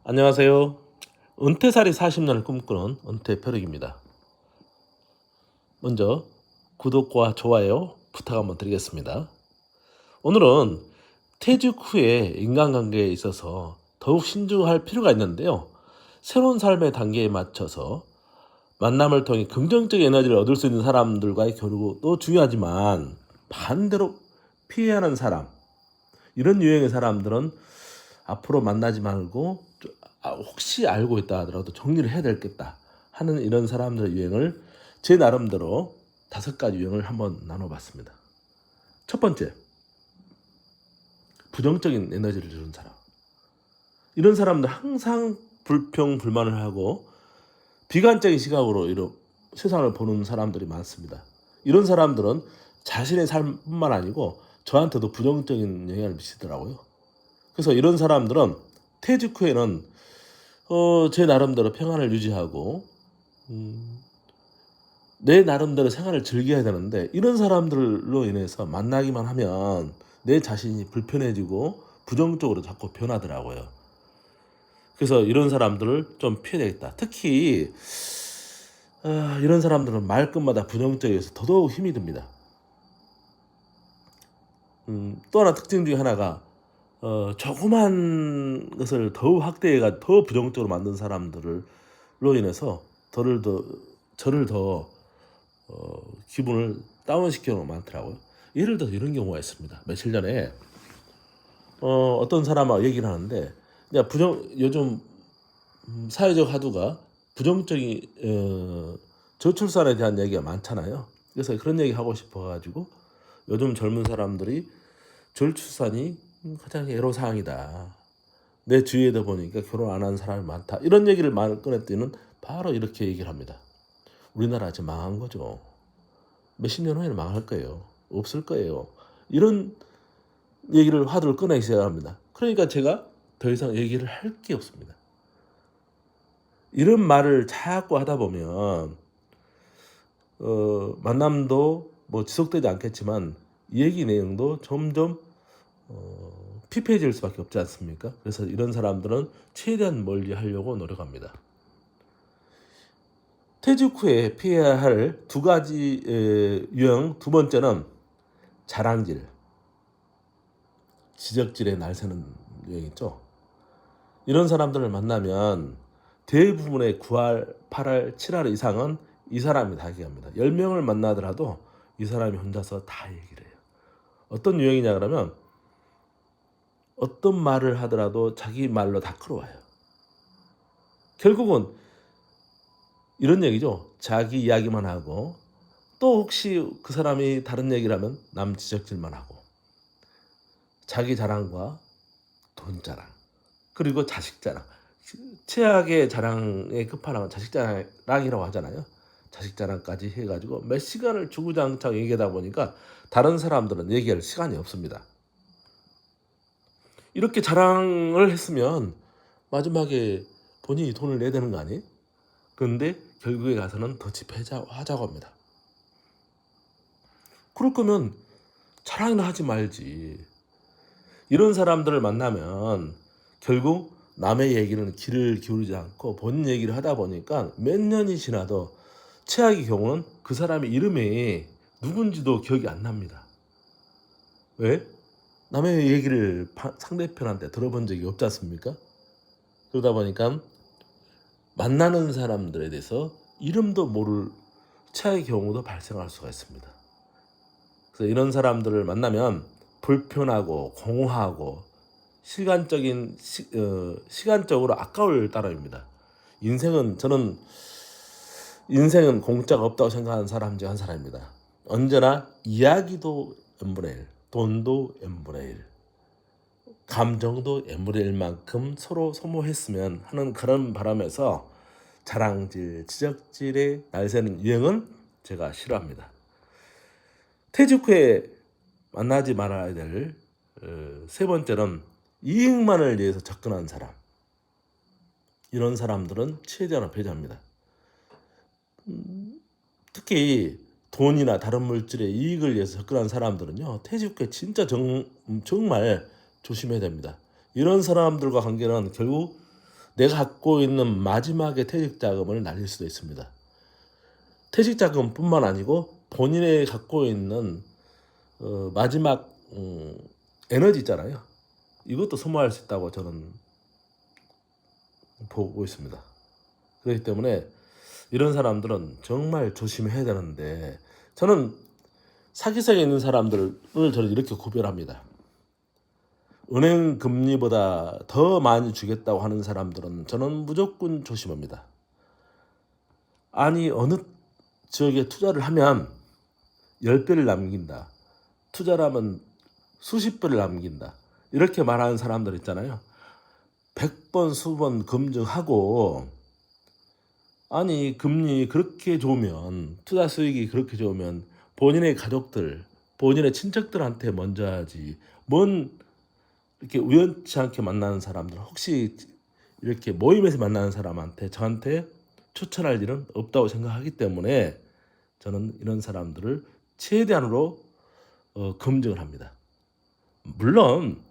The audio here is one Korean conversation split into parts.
안녕하세요. 은퇴살이 40년을 꿈꾸는 은퇴벼룩입니다. 먼저 구독과 좋아요 부탁 한번 드리겠습니다. 오늘은 퇴직 후에 인간관계에 있어서 더욱 신중할 필요가 있는데요. 새로운 삶의 단계에 맞춰서 만남을 통해 긍정적 에너지를 얻을 수 있는 사람들과의 교류도 중요하지만 반대로 피해야 하는 사람, 이런 유형의 사람들은 앞으로 만나지 말고 혹시 알고 있다 하더라도 정리를 해야 되겠다 하는 이런 사람들의 유형을 제 나름대로 5가지 유형을 한번 나눠봤습니다. 첫 번째, 부정적인 에너지를 주는 사람. 이런 사람들 항상 불평 불만을 하고 비관적인 시각으로 이런 세상을 보는 사람들이 많습니다. 이런 사람들은 자신의 삶뿐만 아니고 저한테도 부정적인 영향을 미치더라고요. 그래서 이런 사람들은 퇴직 후에는 제 나름대로 평안을 유지하고 내 나름대로 생활을 즐겨야 되는데, 이런 사람들로 인해서 만나기만 하면 내 자신이 불편해지고 부정적으로 자꾸 변하더라고요. 그래서 이런 사람들을 좀 피해야 되겠다. 특히 이런 사람들은 말끝마다 부정적이어서 더더욱 힘이 듭니다. 또 하나 특징 중에 하나가 조그만 것을 더욱 확대해가 더 부정적으로 만든 사람들로 인해서 저를 더 기분을 다운시키는 경우가 많더라고요. 예를 들어서 이런 경우가 있습니다. 며칠 전에 어떤 사람하고 얘기를 하는데, 요즘 사회적 화두가 부정적인 저출산에 대한 얘기가 많잖아요. 그래서 그런 얘기 하고 싶어가지고, 요즘 젊은 사람들이 저출산이 가장 애로사항이다. 내 주위에도 보니까 결혼 안 한 사람이 많다. 이런 얘기를 꺼냈더니 바로 이렇게 얘기를 합니다. 우리나라 지금 망한 거죠. 몇십 년 후에는 망할 거예요. 없을 거예요. 이런 얘기를 화두를 꺼내기 시작합니다. 그러니까 제가 더 이상 얘기를 할 게 없습니다. 이런 말을 자꾸 하다 보면 만남도 뭐 지속되지 않겠지만 얘기 내용도 점점 피폐해질 수밖에 없지 않습니까? 그래서 이런 사람들은 최대한 멀리 하려고 노력합니다. 퇴직 후에 피해야 할 2가지 유형. 두 번째는 자랑질, 지적질에 날새는 유형이죠. 이런 사람들을 만나면 대부분의 9할, 8할, 7할 이상은 이 사람이 다 얘기합니다. 10명을 만나더라도 이 사람이 혼자서 다 얘기를 해요. 어떤 유형이냐 그러면 어떤 말을 하더라도 자기 말로 다 끌어와요. 결국은 이런 얘기죠. 자기 이야기만 하고, 또 혹시 그 사람이 다른 얘기를 하면 남 지적질만 하고, 자기 자랑과 돈 자랑, 그리고 자식 자랑. 최악의 자랑의 끝판왕은 자식 자랑이라고 하잖아요. 자식 자랑까지 해가지고 몇 시간을 주구장창 얘기하다 보니까 다른 사람들은 얘기할 시간이 없습니다. 이렇게 자랑을 했으면 마지막에 본인이 돈을 내야 되는 거 아니에요? 그런데 결국에 가서는 더 집회하자고 합니다. 그럴 거면 자랑이나 하지 말지. 이런 사람들을 만나면 결국 남의 얘기는 귀를 기울이지 않고 본인 얘기를 하다 보니까 몇 년이 지나도 최악의 경우는 그 사람의 이름이 누군지도 기억이 안 납니다. 왜? 남의 얘기를 상대편한테 들어본 적이 없지 않습니까? 그러다 보니까 만나는 사람들에 대해서 이름도 모를 최악의 경우도 발생할 수가 있습니다. 그래서 이런 사람들을 만나면 불편하고 공허하고 시간적으로 아까울 따름입니다. 저는 인생은 공짜가 없다고 생각하는 사람 중 한 사람입니다. 언제나 이야기도 n분의 1, 돈도 n분의 1, 감정도 n분의 1만큼 서로 소모했으면 하는 그런 바람에서 자랑질, 지적질에 날새는 유형은 제가 싫어합니다. 퇴직 후에 만나지 말아야 될 3번째는 이익만을 위해서 접근한 사람. 이런 사람들은 최대한 배제합니다. 특히 돈이나 다른 물질의 이익을 위해서 접근한 사람들은요, 퇴직 후에 진짜 정말 조심해야 됩니다. 이런 사람들과 관계는 결국 내가 갖고 있는 마지막의 퇴직 자금을 날릴 수도 있습니다. 퇴직 자금뿐만 아니고 본인이 갖고 있는 마지막 에너지 있잖아요. 이것도 소모할 수 있다고 저는 보고 있습니다. 그렇기 때문에 이런 사람들은 정말 조심해야 되는데, 저는 사기성에 있는 사람들을 저는 이렇게 구별합니다. 은행 금리보다 더 많이 주겠다고 하는 사람들은 저는 무조건 조심합니다. 아니, 어느 지역에 투자를 하면 10배를 남긴다, 투자를 하면 수십 배를 남긴다, 이렇게 말하는 사람들 있잖아요. 100번 수번 검증하고, 아니 금리 그렇게 좋으면, 투자 수익이 그렇게 좋으면 본인의 가족들, 본인의 친척들한테 먼저 하지, 뭔 이렇게 우연치 않게 만나는 사람들, 혹시 이렇게 모임에서 만나는 사람한테 저한테 추천할 일은 없다고 생각하기 때문에 저는 이런 사람들을 최대한으로 검증을 합니다. 물론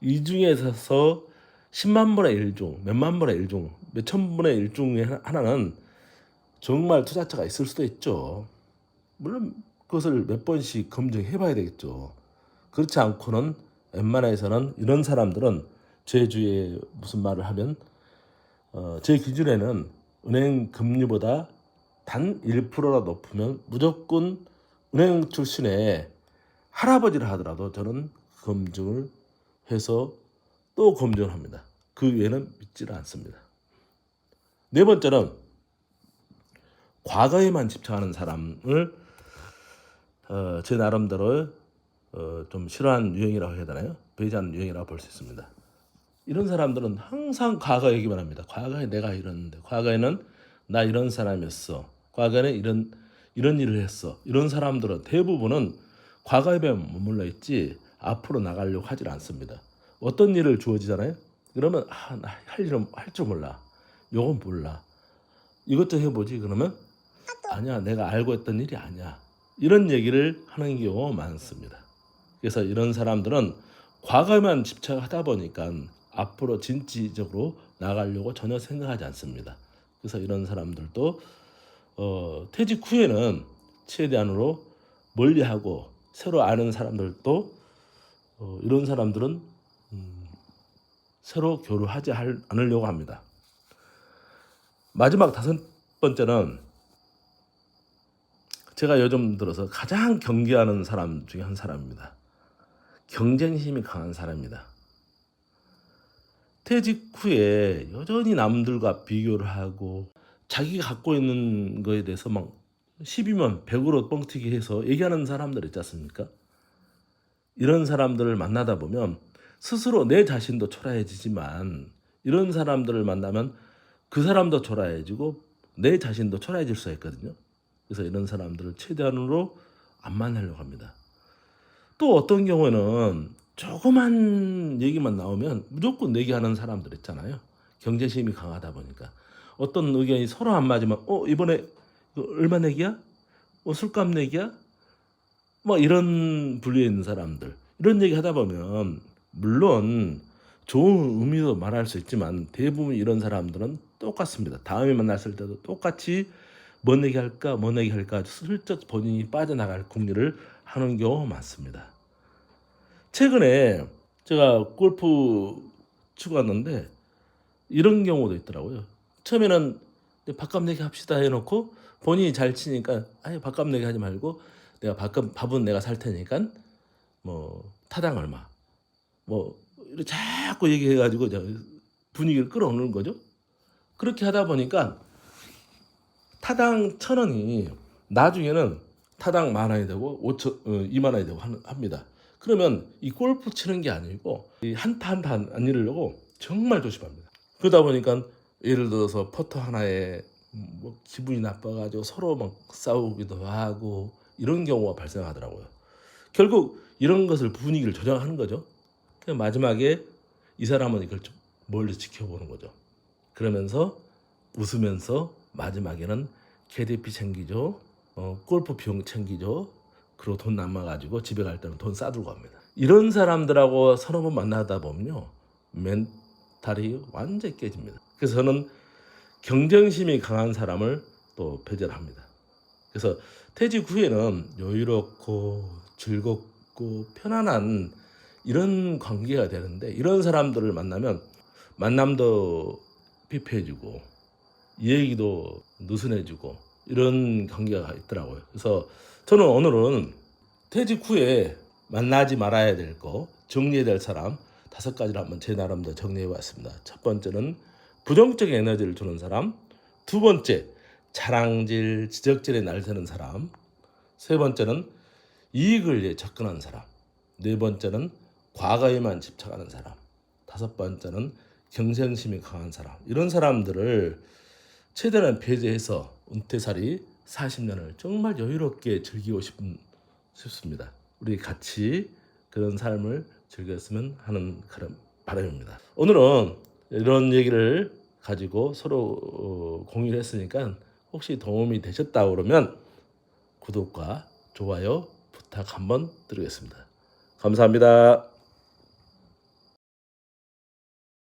이 중에서 10만 분의 1 중, 몇만 분의 1 중, 몇천 분의 1 중에 하나는 정말 투자처가 있을 수도 있죠. 물론 그것을 몇 번씩 검증해 봐야 되겠죠. 그렇지 않고는 웬만해서는 이런 사람들은, 제 주위에 무슨 말을 하면 제 기준에는 은행 금리보다 단 1%라 높으면 무조건 은행 출신의 할아버지를 하더라도 저는 검증을 해서 또 검증을 합니다. 그 외에는 믿지를 않습니다. 네 번째는 과거에만 집착하는 사람을 제 나름대로 좀 싫어하는 유형이라고 해야 되나요? 배제하는 유형이라고 볼 수 있습니다. 이런 사람들은 항상 과거 얘기만 합니다. 과거에 내가 이랬는데, 과거에는 나 이런 사람이었어, 과거에는 이런 일을 했어. 이런 사람들은 대부분은 과거에 머물러 있지 앞으로 나가려고 하질 않습니다. 어떤 일을 주어지잖아요. 그러면 나 할 일은 할 줄 몰라, 요건 몰라, 이것도 해보지. 그러면 아니야, 내가 알고 있던 일이 아니야, 이런 얘기를 하는 경우가 많습니다. 그래서 이런 사람들은 과거에만 집착하다 보니까 앞으로 진취적으로 나가려고 전혀 생각하지 않습니다. 그래서 이런 사람들도 퇴직 후에는 최대한으로 멀리하고, 새로 아는 사람들도 이런 사람들은 새로 교류하지 않으려고 합니다. 마지막 5번째는 제가 요즘 들어서 가장 경계하는 사람 중에 한 사람입니다. 경쟁심이 강한 사람입니다. 퇴직 후에 여전히 남들과 비교를 하고, 자기가 갖고 있는 거에 대해서 막 10이면 100으로 뻥튀기 해서 얘기하는 사람들 있지 않습니까? 이런 사람들을 만나다 보면 스스로 내 자신도 초라해지지만, 이런 사람들을 만나면 그 사람도 초라해지고 내 자신도 초라해질 수가 있거든요. 그래서 이런 사람들을 최대한으로 안 만나려고 합니다. 또 어떤 경우에는 조그만 얘기만 나오면 무조건 내기하는 사람들 있잖아요. 경제심이 강하다 보니까 어떤 의견이 서로 안 맞으면 이번에 얼마 내기야? 술값 내기야? 뭐 이런 분류에 있는 사람들, 이런 얘기 하다 보면 물론 좋은 의미로 말할 수 있지만 대부분 이런 사람들은 똑같습니다. 다음에 만났을 때도 똑같이 뭔 얘기할까 뭔 얘기할까 슬쩍 본인이 빠져나갈 궁리를 하는 경우가 많습니다. 최근에 제가 골프 치고 왔는데 이런 경우도 있더라고요. 처음에는 밥값 내기 합시다 해놓고 본인이 잘 치니까 아니 밥값 내기 하지 말고 내가 밥은 내가 살 테니까 뭐 타당 얼마 뭐 이렇게 자꾸 얘기해가지고 분위기를 끌어오는 거죠. 그렇게 하다 보니까 타당 1,000원이 나중에는 타당 10,000원이 되고 20,000원이 되고 합니다. 그러면 이 골프 치는 게 아니고 한타 안 이르려고 정말 조심합니다. 그러다 보니까 예를 들어서 퍼터 하나에 뭐 기분이 나빠가지고 서로 막 싸우기도 하고 이런 경우가 발생하더라고요. 결국 이런 것을 분위기를 조정하는 거죠. 마지막에 이 사람은 이걸 좀 멀리 지켜보는 거죠. 그러면서 웃으면서 마지막에는 KDP 챙기죠, 골프 비용 챙기죠, 그리고 돈 남아가지고 집에 갈 때는 돈 싸들고 갑니다. 이런 사람들하고 서너 번 만나다 보면요, 달이 완전히 깨집니다. 그래서 저는 경쟁심이 강한 사람을 또 배제합니다. 그래서 퇴직 후에는 여유롭고 즐겁고 편안한 이런 관계가 되는데, 이런 사람들을 만나면 만남도 피폐해지고 얘기도 느슨해지고 이런 관계가 있더라고요. 그래서 저는 오늘은 퇴직 후에 만나지 말아야 될 거, 정리해야 될 사람 5가지를 한번 제 나름대로 정리해 봤습니다. 첫 번째는 부정적인 에너지를 주는 사람, 두 번째 자랑질, 지적질에 날새는 사람, 세 번째는 이익을 위해 접근하는 사람, 네 번째는 과거에만 집착하는 사람, 다섯 번째는 경쟁심이 강한 사람. 이런 사람들을 최대한 배제해서 은퇴살이 40년을 정말 여유롭게 즐기고 싶습니다. 우리 같이 그런 삶을 즐겼으면 하는 그런 바람입니다. 오늘은 이런 얘기를 가지고 서로 공유를 했으니까 혹시 도움이 되셨다 그러면 구독과 좋아요 부탁 한번 드리겠습니다. 감사합니다.